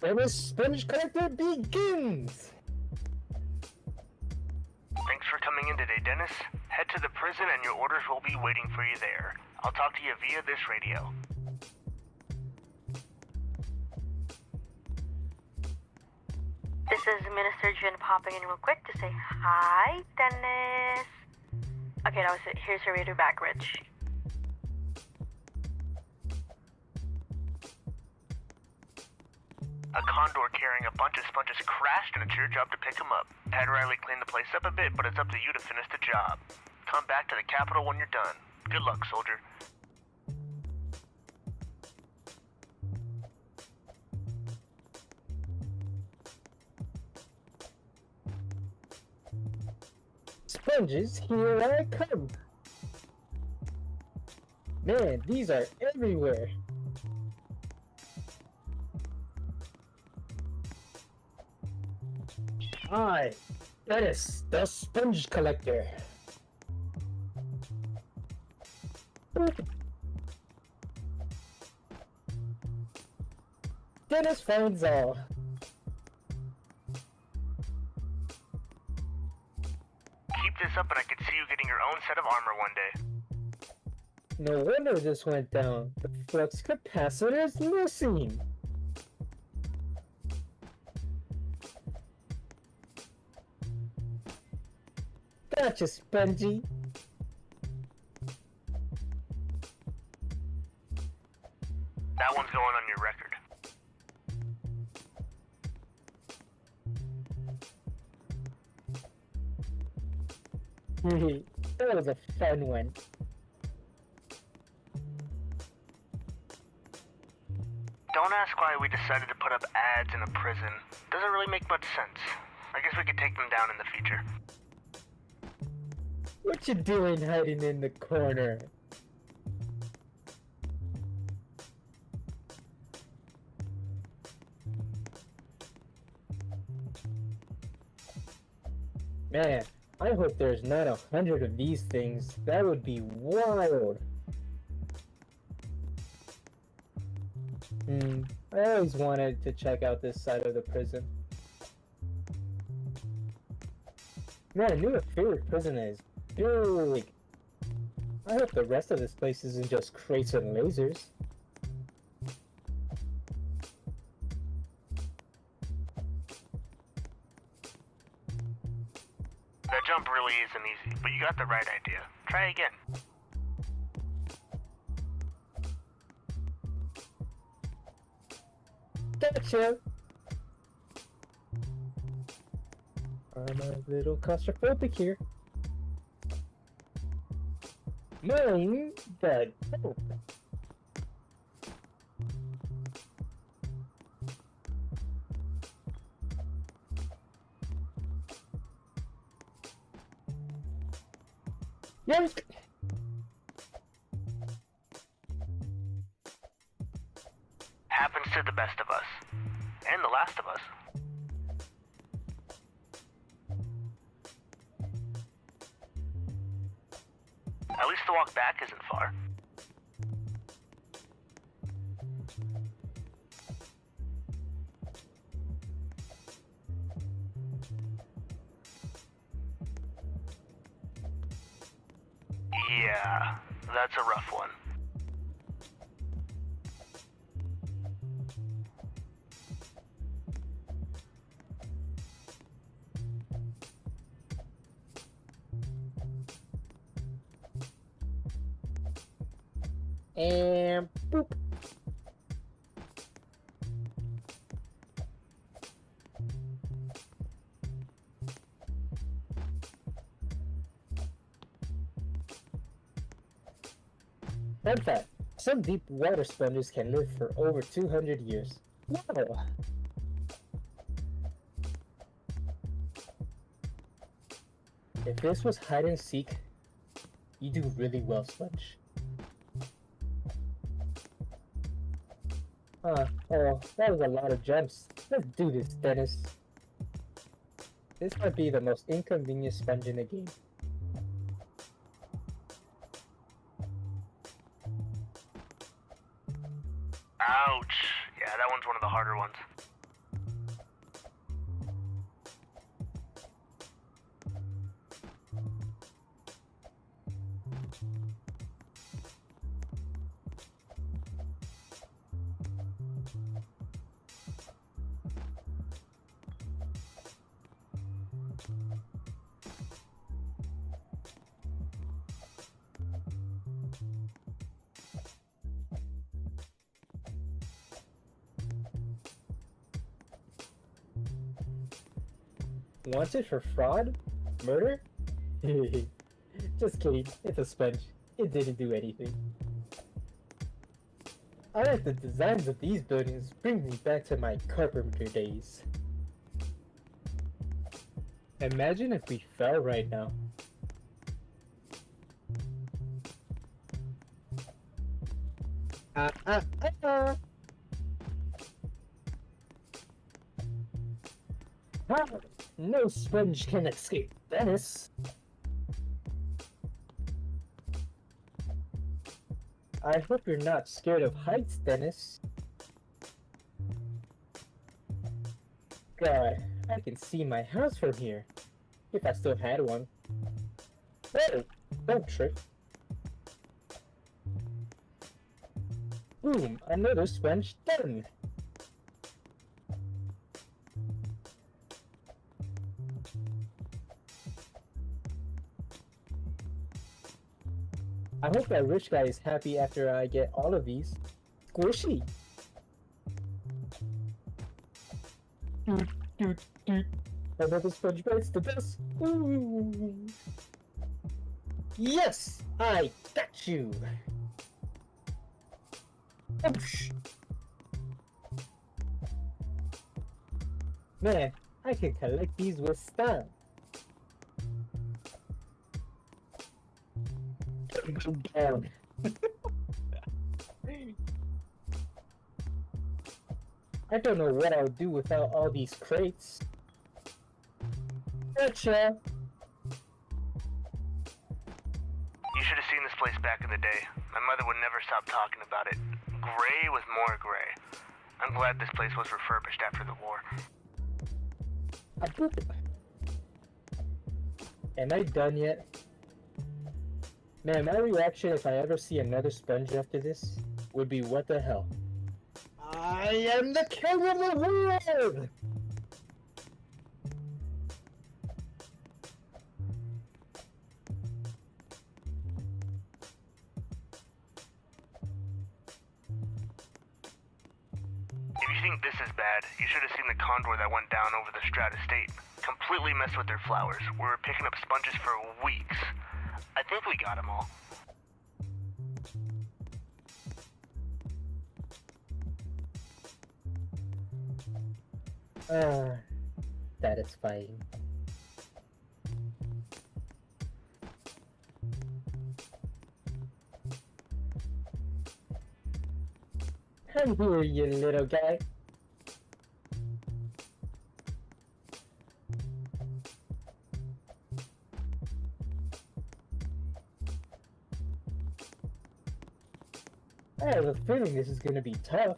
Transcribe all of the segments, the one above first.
And the sponge collector begins! Thanks for coming in today, Dennis. Head to the prison and your orders will be waiting for you there. I'll talk to you via this radio. This is Minister Jin popping in real quick to say hi, Dennis. Okay, that was it. Here's your radio back, Rich. A condor carrying a bunch of sponges crashed and it's your job to pick him up. Had Riley clean the place up a bit, but it's up to you to finish the job. Come back to the Capitol when you're done. Good luck, soldier. Sponges, here I come! Man, these are everywhere! Hi, Dennis, the sponge collector. Dennis finds all. Keep this up and I could see you getting your own set of armor one day. No wonder this went down. The flux capacitor is missing. Gotcha, Spongy. That one's going on your record. That was a fun one. Don't ask why we decided to put up ads in a prison. Doesn't really make much sense. I guess we could take them down in the future. What you doing hiding in the corner? Man, I hope there's not 100 of these things. That would be wild. I always wanted to check out this side of the prison. Man, I knew a favorite prison is big. I hope the rest of this place isn't just crates and lasers. That jump really isn't easy, but you got the right idea. Try again. Gotcha! I'm a little claustrophobic here. Mind the dope. Yoink! Happens to the best of us. And the last of us. At least the walk back isn't far. Yeah, that's a rough one. And boop. Fun fact, some deep water sponges can live for over 200 years. Wow! If this was hide and seek, you do really well, Sponge. Oh, that was a lot of jumps. Let's do this, Dennis. This might be the most inconvenient sponge in the game. Ouch. Yeah, that one's one of the harder ones. Wanted for fraud? Murder? Just kidding. It's a sponge. It didn't do anything. I like the designs of these buildings. Bring me back to my carpenter days. Imagine if we fell right now. Ah. No sponge can escape Venice. I hope you're not scared of heights, Dennis. God, I can see my house from here. If I still had one. Hey, don't trip. Boom, another sponge done. I hope that rich guy is happy after I get all of these. Squishy! Another sponge bites the best! Ooh. Yes! I got you! Oosh. Man, I can collect these with style. Go down. I don't know what I'll do without all these crates. Gotcha. You should have seen this place back in the day. My mother would never stop talking about it. Gray with more gray. I'm glad this place was refurbished after the war. Am I done yet? Man, my reaction if I ever see another sponge after this would be, what the hell? I am the king of the world! If you think this is bad, you should have seen the condor that went down over the Strat estate. Completely messed with their flowers. We were picking up sponges for weeks. I think we got them all. Satisfying. Come here, you little guy. I have a feeling this is gonna be tough.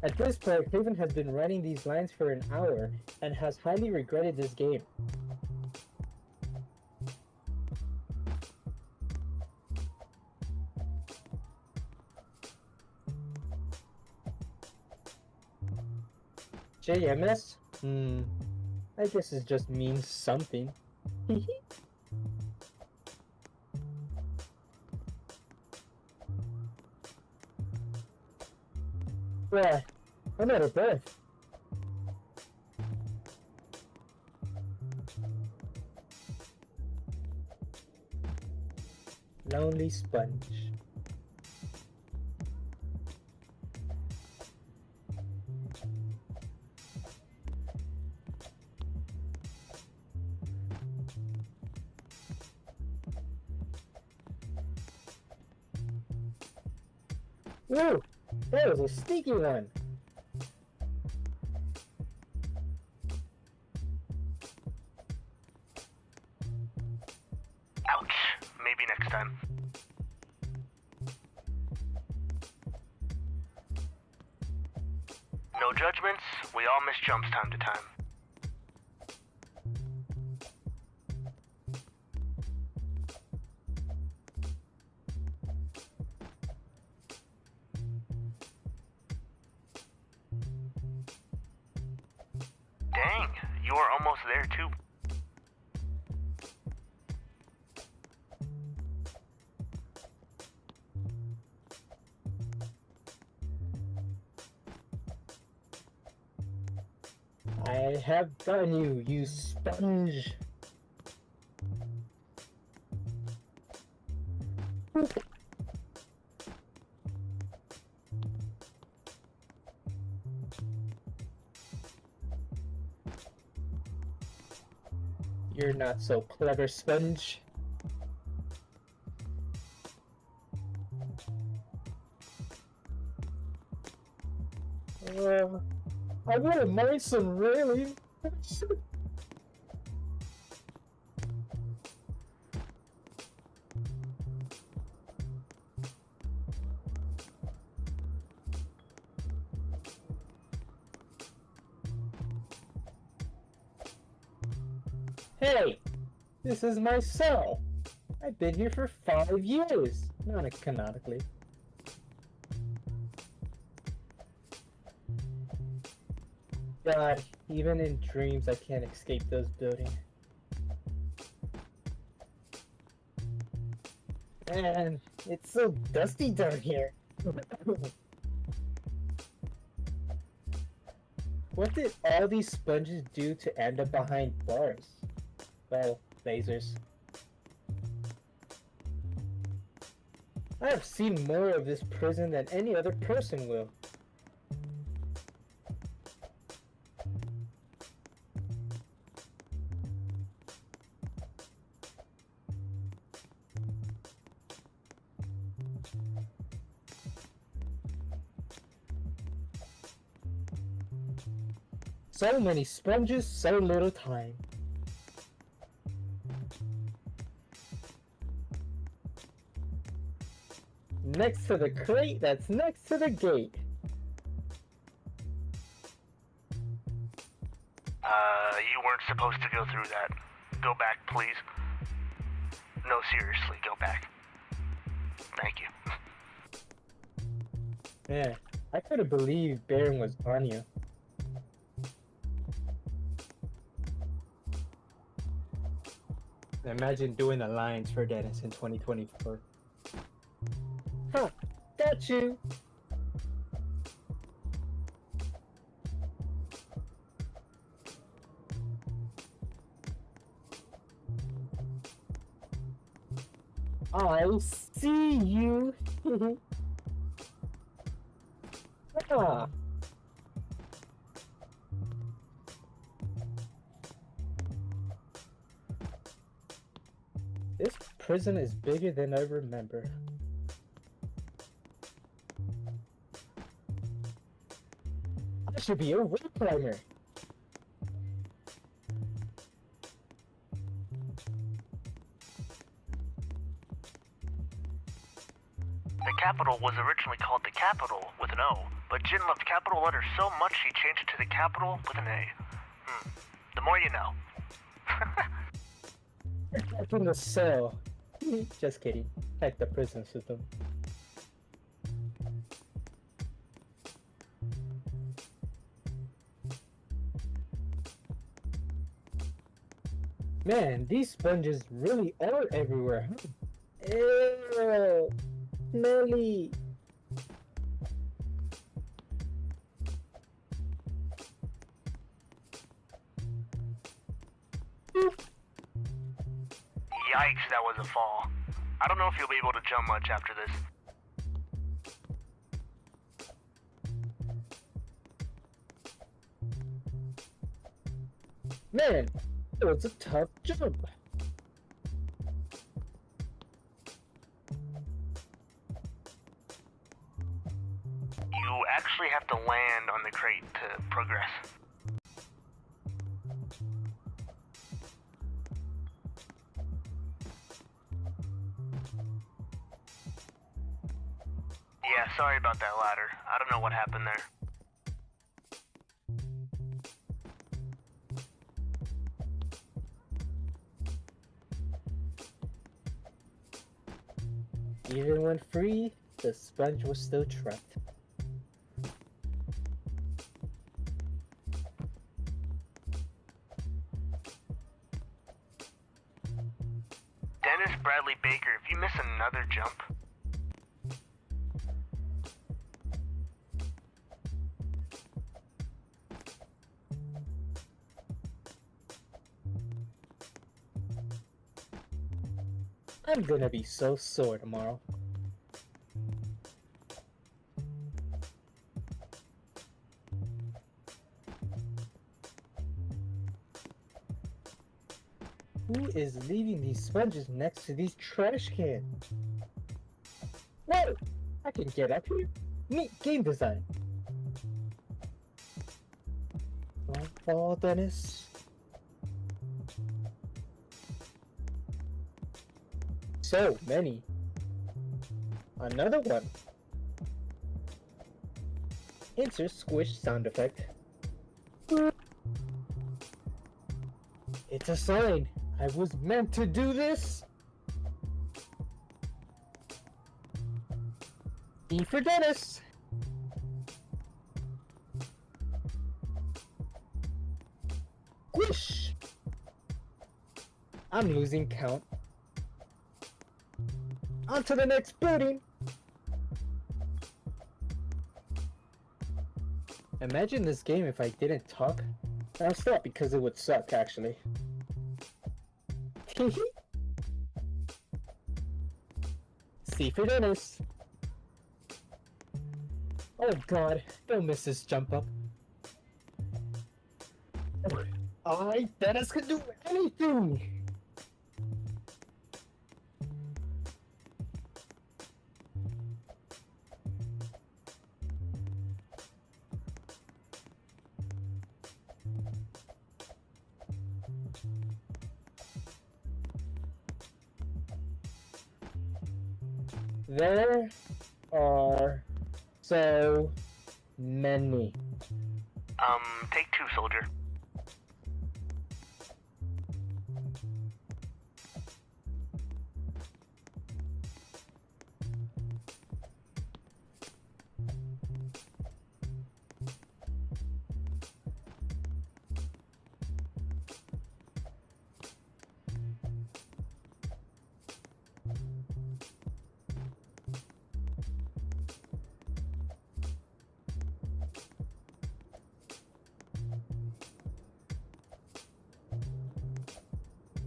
At this point, Craven has been running these lines for an hour and has highly regretted this game. JMS? I guess it just means something. Yeah, I'm out of breath. Lonely sponge. Whoa! That was a sneaky one! Ouch. Maybe next time. No judgments. We all miss jumps time to time. Dang, you are almost there too. I have gotten you, you sponge. You're not so clever, sponge. I want a Mason, really. Hey, this is my cell. I've been here for 5 years, not canonically. God, even in dreams I can't escape those buildings. Man, it's so dusty down here. What did all these sponges do to end up behind bars? Well, lasers. I have seen more of this prison than any other person will. So many sponges, so little time. Next to the crate that's next to the gate. You weren't supposed to go through that. Go back, please. No, seriously, go back. Thank you. Man, I couldn't believe Baron was on you. Imagine doing the lines for Dennis in 2024. Huh, got you! I see you! Ah. This prison is bigger than I remember. I should be a rope climber. The capital was originally called the Capitol with an O, but Jin loved capital letters so much he changed it to the Capitol with an A. The more you know. From the cell. Just kidding. Heck the prison system. Man, these sponges really are everywhere, huh? Ew, smelly. Yikes, that was a fall. I don't know if you'll be able to jump much after this. Man, it was a tough jump. You actually have to land on the crate to progress. Yeah, sorry about that ladder. I don't know what happened there. Even when free, the sponge was still trapped. Bradley Baker if you miss another jump. I'm gonna be so sore tomorrow. Who is leaving these sponges next to these trash cans? No! I can get up here. Neat game design. Don't fall, Dennis. So many. Another one. Insert squish sound effect. It's a sign. I was meant to do this. E for Dennis. Squish. I'm losing count. On to the next building. Imagine this game if I didn't talk. I'll stop because it would suck actually. C for Dennis. Oh god, don't miss this jump up. Dennis could do anything! There are so many. Take two, soldier.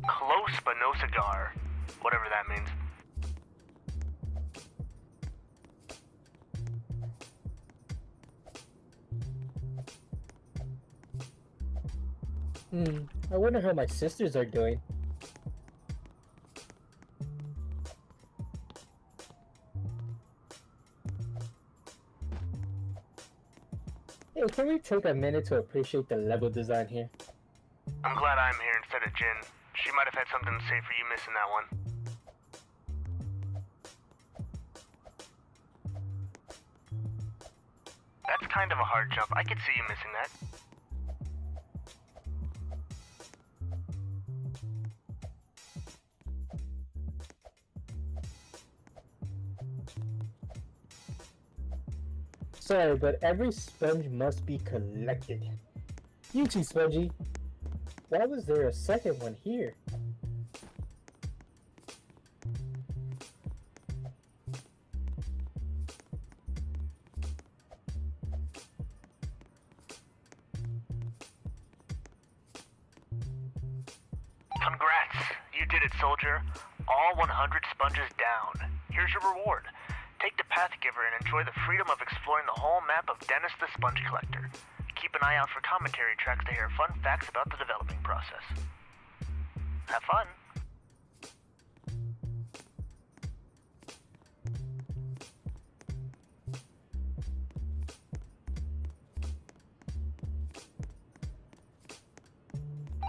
Close but no cigar. Whatever that means. I wonder how my sisters are doing. Hey, can we take a minute to appreciate the level design here? I'm glad I'm here instead of Jin. She might have had something to say for you missing that one. That's kind of a hard jump. I could see you missing that. Sorry, but every sponge must be collected. You too, Spongy. Why was there a second one here? Congrats! You did it, soldier. All 100 sponges down. Here's your reward. Take the Pathgiver and enjoy the freedom of exploring the whole map of Dennis the Sponge Collector. Keep an eye out for commentary tracks to hear fun facts about the developing process. Have fun!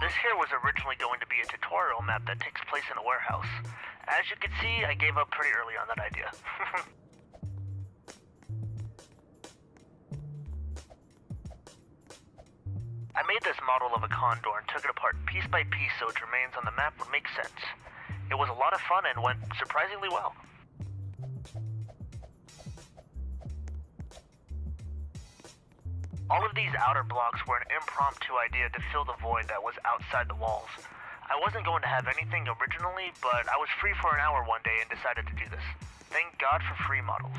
This here was originally going to be a tutorial map that takes place in a warehouse. As you can see, I gave up pretty early on that idea. I made this model of a condor and took it apart piece by piece so its remains on the map would make sense. It was a lot of fun and went surprisingly well. All of these outer blocks were an impromptu idea to fill the void that was outside the walls. I wasn't going to have anything originally, but I was free for an hour one day and decided to do this. Thank God for free models.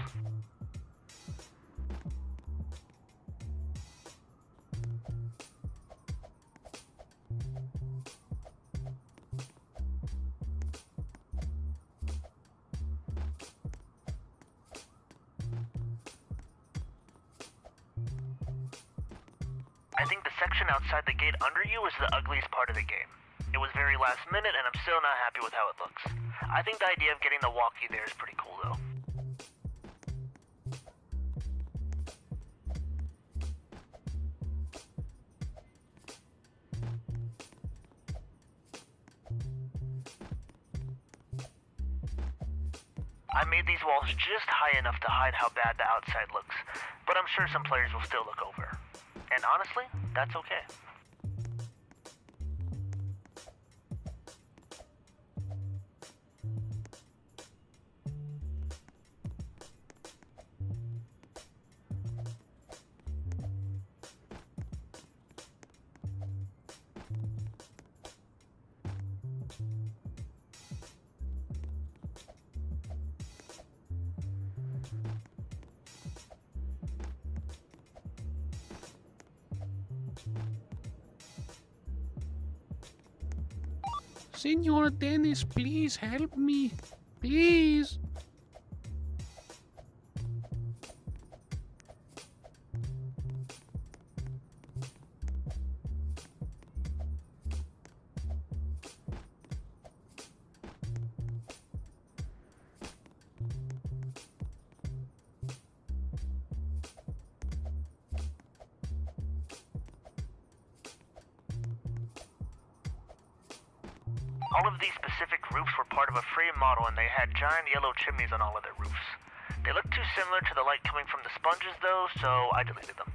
I think the section outside the gate under you is the ugliest part of the game. It was very last minute and I'm still not happy with how it looks. I think the idea of getting the walkie there is pretty cool though. I made these walls just high enough to hide how bad the outside looks, but I'm sure some players will still look over. And honestly, that's okay. Senor Dennis, please help me. Please. All of these specific roofs were part of a frame model and they had giant yellow chimneys on all of their roofs. They looked too similar to the light coming from the sponges though, so I deleted them.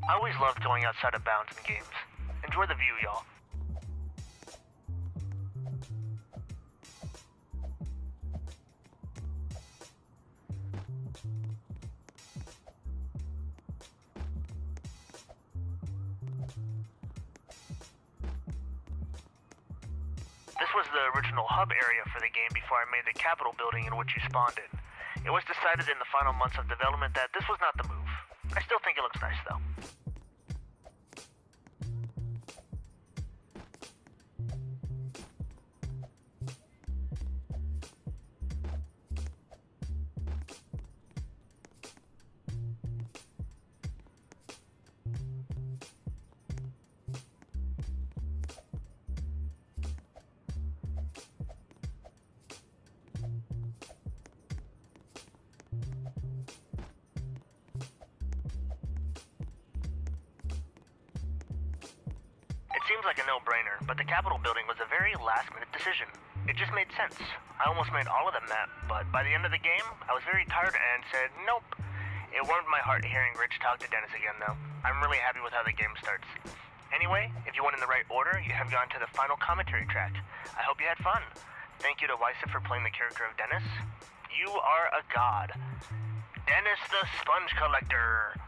I always loved going outside of bounds in games. Enjoy the view, y'all. This was the original hub area for the game before I made the Capitol building in which you spawned in. It was decided in the final months of development that this was not the move. I still think it looks nice though. seems like a no-brainer, but the Capitol building was a very last-minute decision. It just made sense. I almost made all of them that, but by the end of the game, I was very tired and said nope. It warmed my heart hearing Rich talk to Dennis again, though. I'm really happy with how the game starts. Anyway, if you went in the right order, you have gone to the final commentary track. I hope you had fun. Thank you to Wysa for playing the character of Dennis. You are a god. Dennis the Sponge Collector.